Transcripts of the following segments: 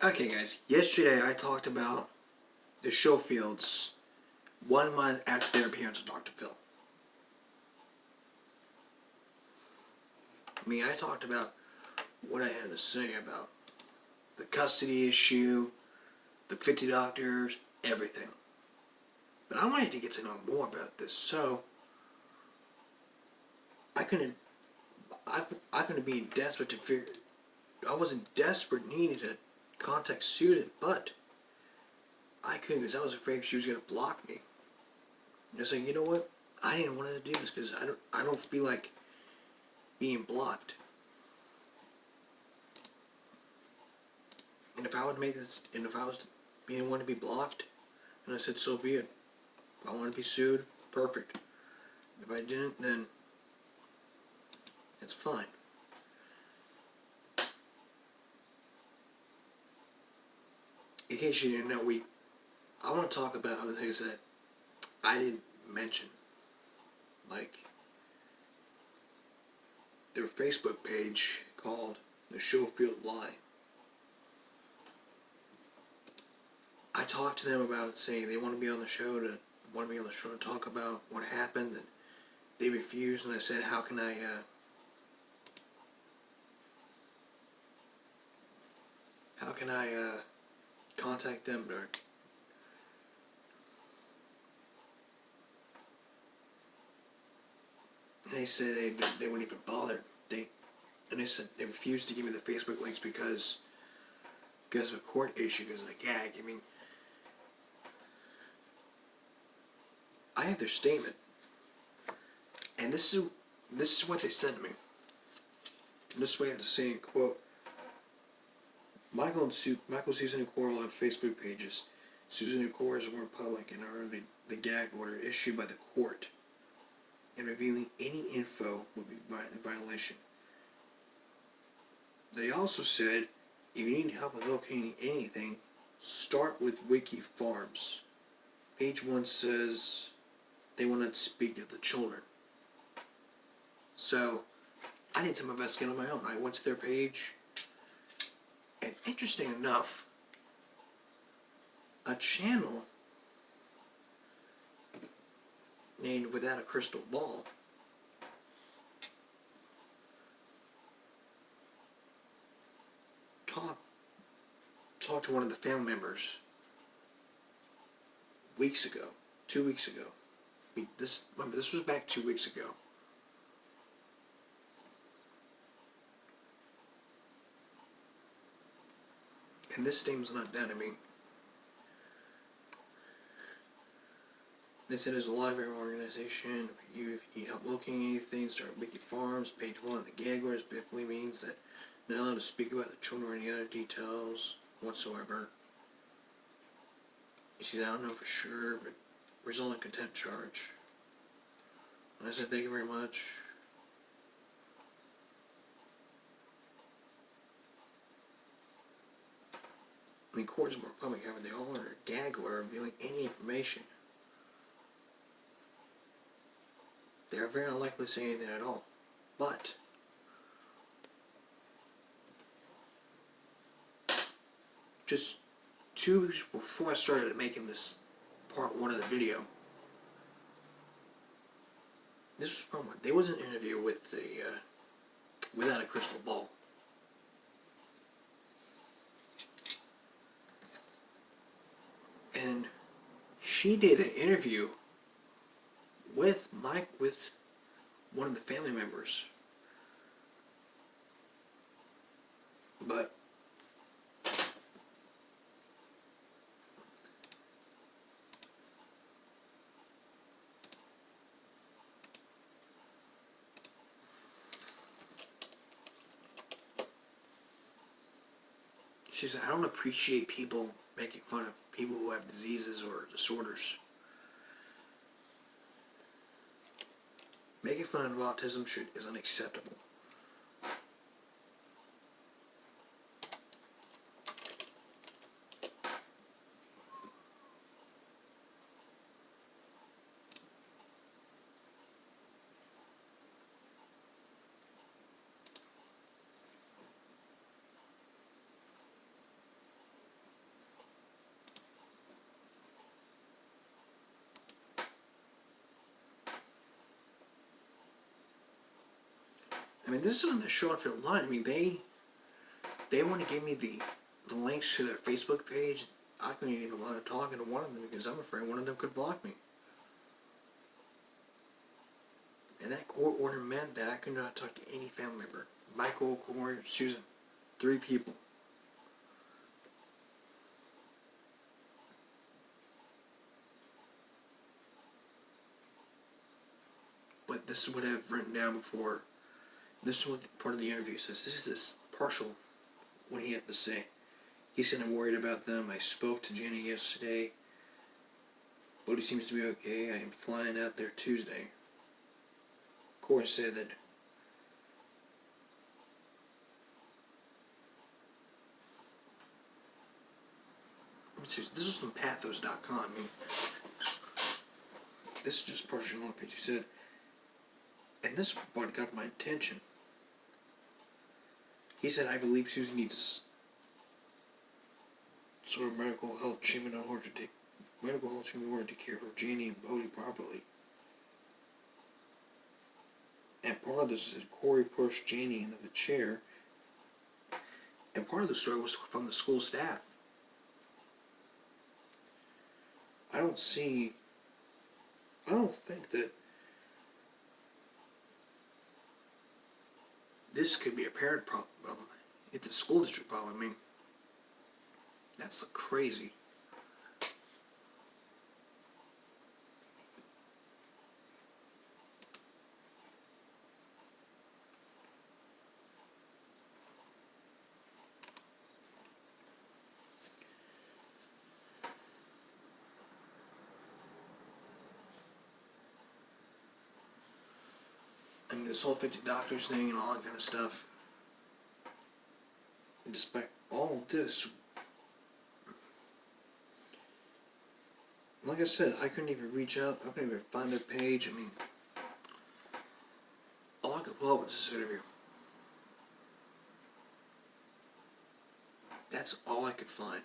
Okay, guys. Yesterday I talked about the Schofields 1 month after their appearance with Dr. Phil. I talked about what I had to say about the custody issue, the 50 doctors, everything. But I wanted to get to know more about this, so I couldn't. I couldn't be desperate to figure. I wasn't desperate needing to contact Susan, but I couldn't because I was afraid she was gonna block me. I was like, you know what? I didn't want to do this because I don't feel like being blocked. And if I would make this, and if I was being one to be blocked, and I said, so be it. If I want to be sued, perfect. If I didn't, then it's fine. In case you didn't know, I want to talk about other things that I didn't mention, like their Facebook page called The Schofield Lie. I talked to them about saying they want to be on the show to talk about what happened, and they refused. And I said, how can I contact them? And they said they wouldn't even bother. And they said they refused to give me the Facebook links because of a court issue, because of the gag. I have their statement, and this is what they said to me. And this is what I have to say in quote. Michael and Susan and Coral have Facebook pages. Susan and Cora's were public and are under the gag order issued by the court, and revealing any info would be in violation. They also said, if you need help with locating anything, start with Wiki Farms. Page 1 says they will not speak of the children. So, I did some investigating on my own. I went to their page, and interesting enough, a channel named Without a Crystal Ball talked to one of the family members weeks ago, 2 weeks ago. This was back 2 weeks ago. And this statement's not done. They said there's a lot of organization for you if you need help locating anything. Start Wiki Farms. Page 1. The gag order specifically means that not allowed to speak about the children or any other details whatsoever. She said, I don't know for sure, but result in contempt charge. And I said, thank you very much. Courts are more public, however, they all are a gag order revealing any information. They are very unlikely to say anything at all. But just 2 weeks before I started making this part 1 of the video, this was part 1. There was an interview with the Without a Crystal Ball. And she did an interview with one of the family members. But seriously, I don't appreciate people making fun of people who have diseases or disorders. Making fun of autism is unacceptable. I mean, this is on the Shortfield line. I mean, they want to give me the links to their Facebook page. I couldn't even want to talk to one of them because I'm afraid one of them could block me. And that court order meant that I could not talk to any family member. Michael, Corey, Susan. 3 people. But this is what I've written down before. This is what part of the interview says. This is this partial what he had to say. He said, I'm worried about them. I spoke to Jenny yesterday. Bodhi seems to be okay. I am flying out there Tuesday. Corey said that this is from pathos.com. I mean, this is just partial on page. He said, and this part got my attention. He said, I believe Susan needs sort of medical health treatment in order to take care of Janie and Bodhi properly. And part of this is that Corey pushed Janie into the chair. And part of the story was from the school staff. I don't think that this could be a parent problem. It's a school district problem. I mean, that's crazy. I mean, this whole 50 doctors thing and all that kind of stuff. And despite all of this, like I said, I couldn't even reach out. I couldn't even find their page. I mean, all I could pull up was this interview. That's all I could find.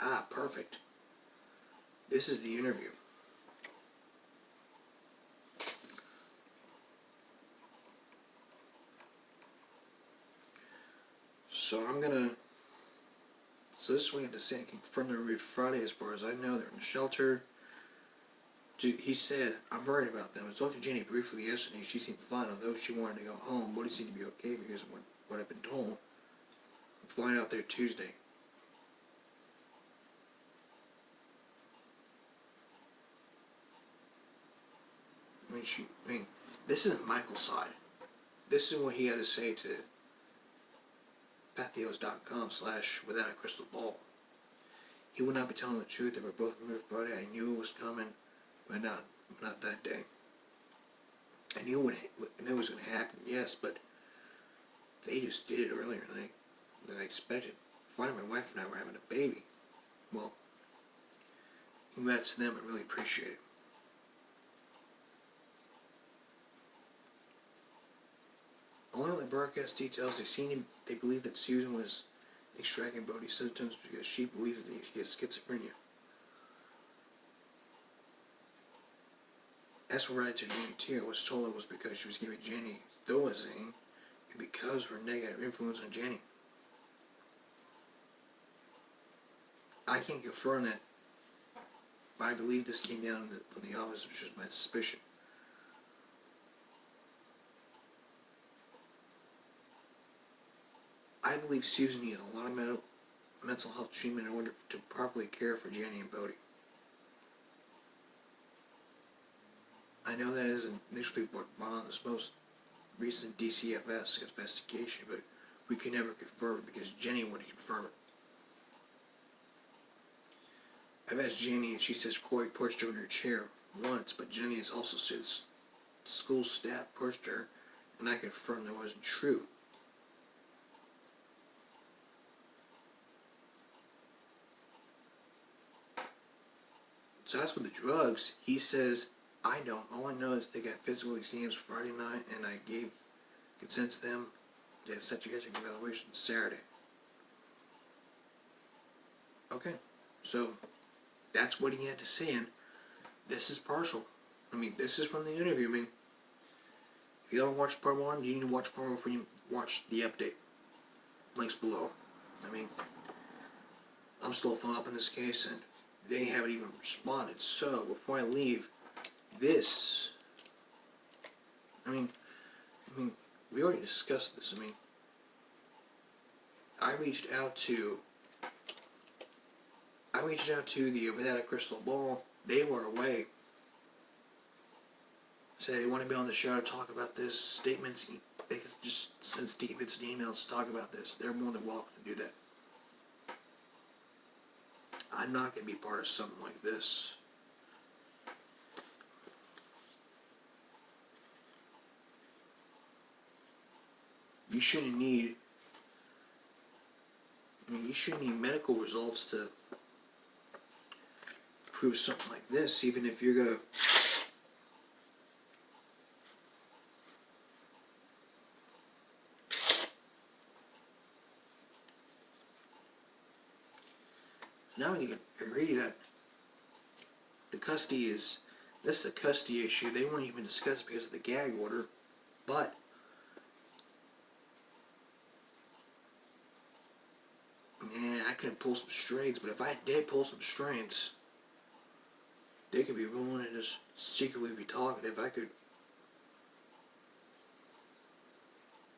Ah, perfect. This is the interview. So so this is what we had to say. I confirmed the read Friday as far as I know. They're in the shelter. He said, I'm worried about them. I talked to Jenny briefly yesterday. She seemed fine, although she wanted to go home. Bodhi seemed to be okay because of what I've been told. I'm flying out there Tuesday. I mean, this isn't Michael's side. This is what he had to say to pathos.com/without a crystal ball. He would not be telling the truth. They were both moved Friday. I knew it was coming, but not that day. I knew it was going to happen, yes, but they just did it earlier than I expected. Friday, my wife and I were having a baby. Well, congrats to them. I really appreciate it. Along the broadcast details, they believe that Susan was extracting Bodhi's symptoms because she believes that she has schizophrenia. As for writer Jenny Tier was told it was because she was giving Jenny Thorazine and because of her negative influence on Jenny. I can't confirm that, but I believe this came down from the office, which is my suspicion. I believe Susan needed a lot of mental health treatment in order to properly care for Jenny and Bodhi. I know that isn't initially what brought this most recent DCFS investigation, but we can never confirm it because Jenny wouldn't confirm it. I've asked Jenny and she says Corey pushed her in her chair once, but Jenny has also said school staff pushed her, and I confirmed that wasn't true. So as for the drugs, he says, I don't. All I know is they got physical exams Friday night, and I gave consent to them. They have psychiatric evaluation Saturday. Okay, so that's what he had to say, and this is partial. I mean, this is from the interview. I mean, if you haven't watched part 1, you need to watch part 1 before you watch the update. Links below. I mean, I'm still following up in this case, and they haven't even responded. So, before I leave, this... I mean, we already discussed this. I mean, I reached out to the Without a Crystal Ball. They were away. Say they want to be on the show to talk about this. Statements, they could just send statements and emails to talk about this. They're more than welcome to do that. I'm not going to be part of something like this. You shouldn't need medical results to prove something like this, even if you're gonna... So now you can agree that this is a custody issue. They won't even discuss it because of the gag order, but I couldn't pull some strings, but if I did pull some strings, they could be willing to just secretly be talking. If I could,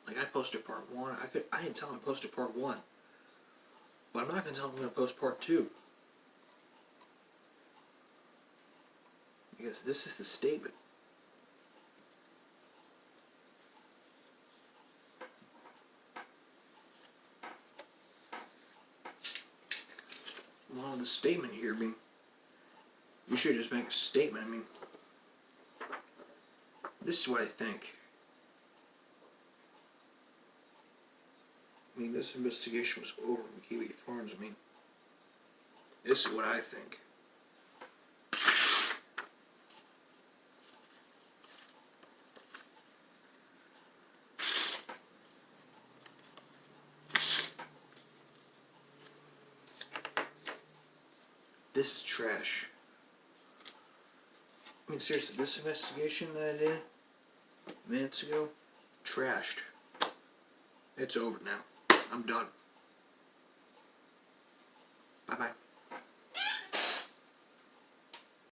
like, I posted part 1. I didn't tell them I posted part 1, but I'm not gonna tell them I'm gonna post part 2, because this is the statement. Well, the statement here, I mean, you should just make a statement. I mean, this is what I think. I mean, this investigation was over in Kiwi Farms. I mean, this is what I think. This is trash. I mean, seriously, this investigation that I did minutes ago, trashed. It's over now. I'm done. Bye-bye.